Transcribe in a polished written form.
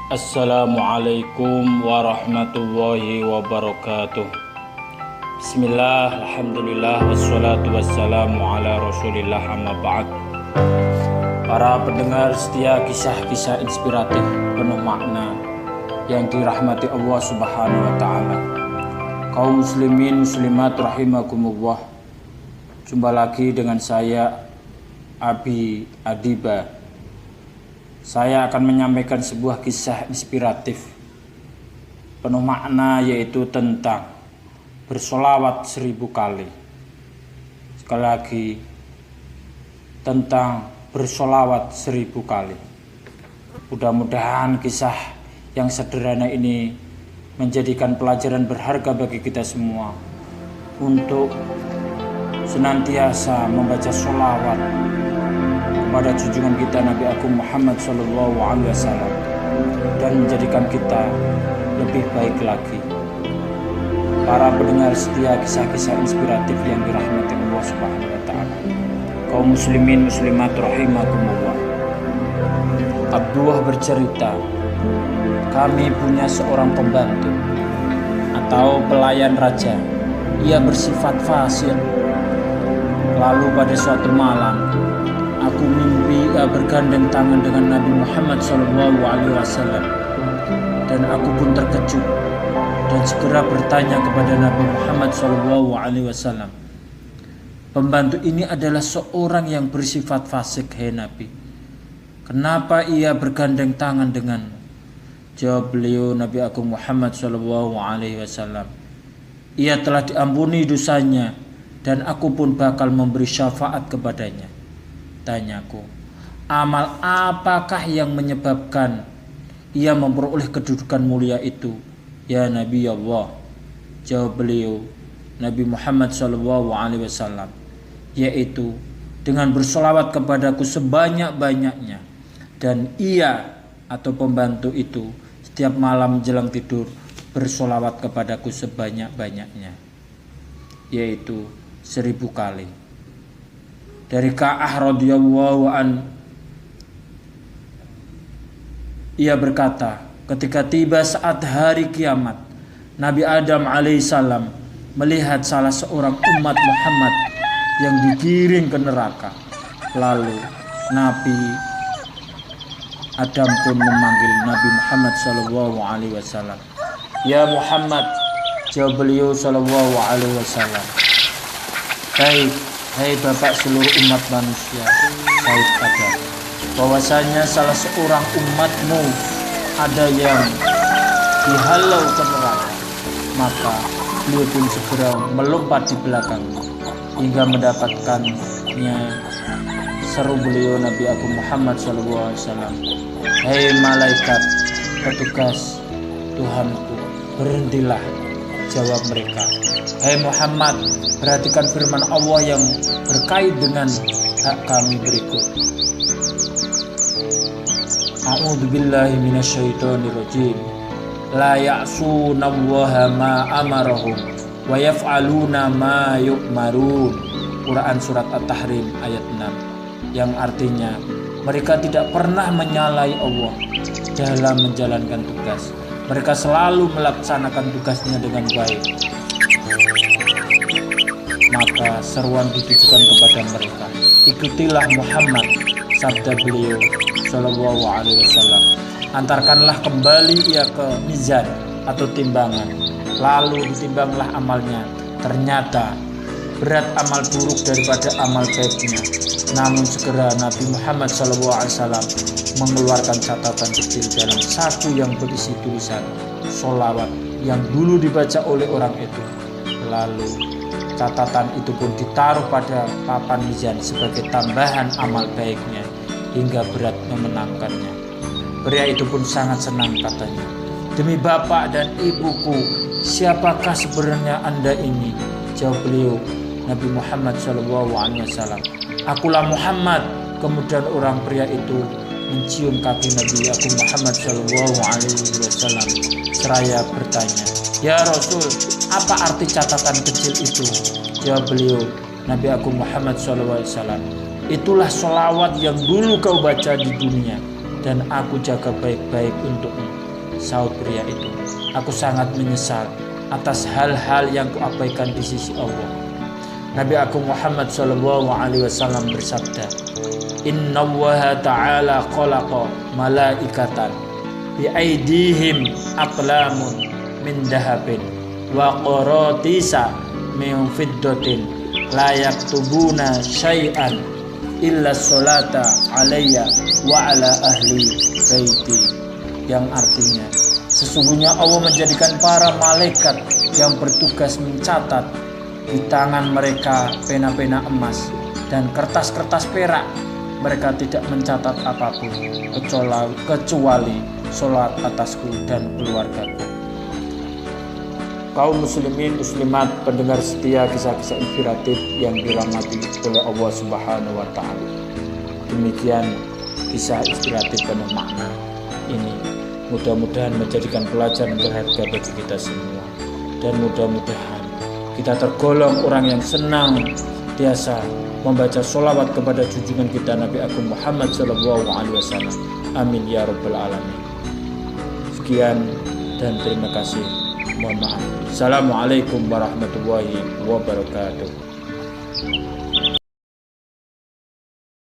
Assalamualaikum warahmatullahi wabarakatuh. Bismillah, alhamdulillah, wassalatu wassalamu ala rasulillah, amma ba'd. Para pendengar setia kisah-kisah inspiratif penuh makna yang dirahmati Allah subhanahu wa ta'ala, kaum muslimin muslimat rahimakumullah. Jumpa lagi dengan saya Abi Adiba. Saya akan menyampaikan sebuah kisah inspiratif penuh makna, yaitu tentang bersolawat 1000 kali. Sekali lagi, tentang bersolawat 1000 kali. Mudah-mudahan kisah yang sederhana ini menjadikan pelajaran berharga bagi kita semua untuk senantiasa membaca sholawat kepada junjungan kita Nabi Agung Muhammad SAW dan menjadikan kita lebih baik lagi. Para pendengar setia kisah-kisah inspiratif yang dirahmati Allah Subhanahu wa ta'ala, kaum muslimin muslimat rahimakumullah. Abdullah bercerita, kami punya seorang pembantu atau pelayan raja. Ia bersifat fasik. Lalu pada suatu malam, aku mimpi bergandeng tangan dengan Nabi Muhammad SAW, dan aku pun terkejut dan segera bertanya kepada Nabi Muhammad SAW, pembantu ini adalah seorang yang bersifat fasik, hai Nabi. Kenapa ia bergandeng tangan denganmu? Jawab beliau, Nabi Agung Muhammad SAW, ia telah diampuni dosanya dan aku pun bakal memberi syafaat kepadanya. Tanyaku, amal apakah yang menyebabkan ia memperoleh kedudukan mulia itu, ya Nabi Allah? Jawab beliau, Nabi Muhammad SAW, yaitu dengan bersolawat kepadaku sebanyak-banyaknya. Dan ia atau pembantu itu setiap malam menjelang tidur bersolawat kepadaku sebanyak-banyaknya, yaitu 1000 kali. Dari Ka'ah radhiyallahu an, ia berkata, ketika tiba saat hari kiamat, Nabi Adam alaihissalam melihat salah seorang umat Muhammad yang digiring ke neraka. Lalu Nabi Adam pun memanggil Nabi Muhammad SAW. Ya Muhammad, jawab beliau SAW. Hai Bapak seluruh umat manusia, Said Adam, bahwasanya salah seorang umatmu ada yang dihalau ke neraka. Maka beliau pun segera melompat di belakangnya hingga mendapatkannya. Seru beliau Nabi Agung Muhammad SAW, hai malaikat petugas Tuhanku, berhentilah. Jawab mereka, hai Muhammad, perhatikan firman Allah yang berkait dengan hak kami berikut. A'udzubillahi minasyaitonirrajim. La ya'sunallaha ma amarahum wa yaf'aluna ma yu'marun. Quran surat At-Tahrim ayat 6, yang artinya mereka tidak pernah menyalahi Allah dalam menjalankan tugas. Mereka selalu melaksanakan tugasnya dengan baik. Maka seruan ditujukan kepada mereka, ikutilah Muhammad, sabda beliau Shallallahu Alaihi Wasallam. Antarkanlah kembali ia ke mizan atau timbangan, lalu ditimbanglah amalnya. Ternyata berat amal buruk daripada amal baiknya. Namun segera Nabi Muhammad SAW mengeluarkan catatan kecil dalam saku yang berisi tulisan sholawat yang dulu dibaca oleh orang itu. Lalu catatan itu pun ditaruh pada papan mizan sebagai tambahan amal baiknya hingga berat memenangkannya. Pria itu pun sangat senang, katanya, demi bapak dan ibuku, siapakah sebenarnya Anda ini? Jawab beliau, Nabi Muhammad SAW, akulah Muhammad. Kemudian orang pria itu mencium kaki Nabi Agung Muhammad SAW seraya bertanya, ya Rasul, apa arti catatan kecil itu? Jawab beliau, Nabi Agung Muhammad SAW, itulah sholawat yang dulu kau baca di dunia. dan aku jaga baik-baik untukmu. Saud pria itu, aku sangat menyesal atas hal-hal yang kuabaikan di sisi Allah. Nabi Agung Muhammad SAW bersabda, Inna Allaha ta'ala khalaqa malaikatan bi'aidihim aqlamun min dahabin wa qaratisa min fiddatin la yaktubuna syai'an illa sholata alayya wa ala ahli baiti. Yang artinya, sesungguhnya Allah menjadikan para malaikat yang bertugas mencatat di tangan mereka pena-pena emas dan kertas-kertas perak. Mereka tidak mencatat apapun kecuali sholat atasku dan keluargaku. Kaum muslimin muslimat pendengar setia kisah-kisah inspiratif yang dirahmati oleh Allah Subhanahu wa taala. Demikian kisah inspiratif penuh makna ini mudah-mudahan menjadikan pelajaran berharga bagi kita semua, dan mudah-mudahan kita tergolong orang yang senang biasa membaca sholawat kepada junjungan kita Nabi Agung Muhammad SAW. Amin ya rabbal alamin. Sekian dan terima kasih. Mohon maaf. Assalamualaikum warahmatullahi wabarakatuh.